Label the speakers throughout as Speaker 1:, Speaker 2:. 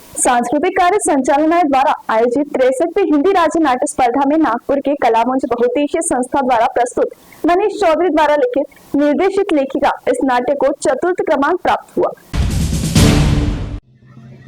Speaker 1: सांस्कृतिक कार्य संचालनालय द्वारा आयोजित 63वीं हिंदी राज्य नाट्य स्पर्धा में नागपुर के कलामंच बहुउद्देशीय संस्था द्वारा प्रस्तुत मनीष चौधरी द्वारा लिखित निर्देशित लेखिका इस नाट्य को चतुर्थ क्रमांक प्राप्त हुआ।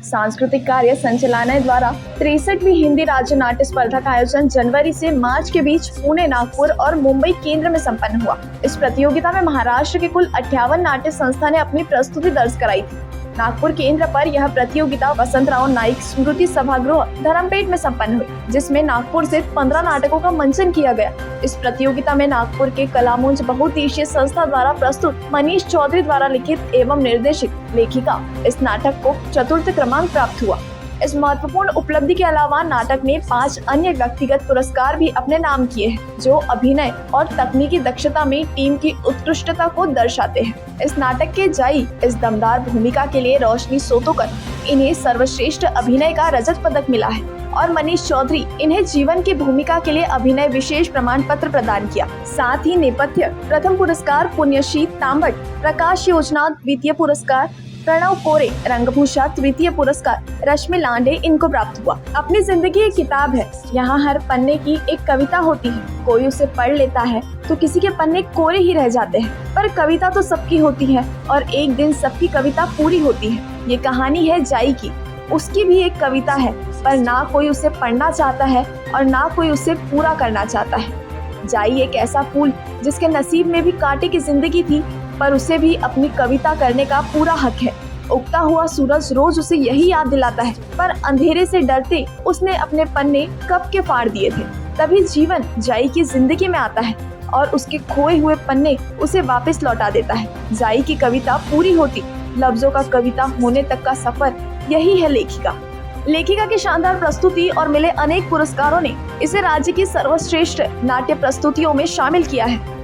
Speaker 1: सांस्कृतिक कार्य संचालनालय द्वारा 63वीं हिंदी राज्य नाट्य स्पर्धा का आयोजन जनवरी से मार्च के बीच पुणे, नागपुर और मुंबई केंद्र में संपन्न हुआ। इस प्रतियोगिता में महाराष्ट्र के कुल 58 नाट्य संस्था ने अपनी प्रस्तुति दर्ज कराई थी। नागपुर केंद्र पर यह प्रतियोगिता वसंतराव नाइक स्मृति सभागृह धर्मपेट में संपन्न हुई, जिसमें नागपुर से 15 नाटकों का मंचन किया गया। इस प्रतियोगिता में नागपुर के कलामंच बहुउद्देशीय संस्था द्वारा प्रस्तुत मनीष चौधरी द्वारा लिखित एवं निर्देशित लेखिका इस नाटक को चतुर्थ क्रमांक प्राप्त हुआ। इस महत्वपूर्ण उपलब्धि के अलावा नाटक ने 5 अन्य व्यक्तिगत पुरस्कार भी अपने नाम किए हैं, जो अभिनय और तकनीकी दक्षता में टीम की उत्कृष्टता को दर्शाते हैं। इस नाटक के जाई इस दमदार भूमिका के लिए रोशनी सोतोकर इन्हें सर्वश्रेष्ठ अभिनय का रजत पदक मिला है और मनीष चौधरी इन्हें जीवन की भूमिका के लिए अभिनय विशेष प्रमाण पत्र प्रदान किया। साथ ही नेपथ्य प्रथम पुरस्कार पुण्यशीत तांबट, प्रकाश योजना द्वितीय पुरस्कार, प्रणव कोरे रंगभूषा तृतीय पुरस्कार, रश्मि लांडे इनको प्राप्त हुआ। अपनी जिंदगी एक किताब है, यहाँ हर पन्ने की एक कविता होती है। कोई उसे पढ़ लेता है तो किसी के पन्ने कोरे ही रह जाते हैं, पर कविता तो सबकी होती है और एक दिन सबकी कविता पूरी होती है। ये कहानी है जाई की। उसकी भी एक कविता है, पर ना कोई उसे पढ़ना चाहता है और ना कोई उसे पूरा करना चाहता है। जाई एक ऐसा फूल जिसके नसीब में भी कांटे की जिंदगी थी, पर उसे भी अपनी कविता करने का पूरा हक है। उगता हुआ सूरज रोज उसे यही याद दिलाता है, पर अंधेरे से डरते उसने अपने पन्ने कब के फाड़ दिए थे। तभी जीवन जाई की जिंदगी में आता है और उसके खोए हुए पन्ने उसे वापस लौटा देता है। जाई की कविता पूरी होती, लफ्जों का कविता होने तक का सफर यही है लेखिका की शानदार प्रस्तुति और मिले अनेक पुरस्कारों ने इसे राज्य की सर्वश्रेष्ठ नाट्य प्रस्तुतियों में शामिल किया है।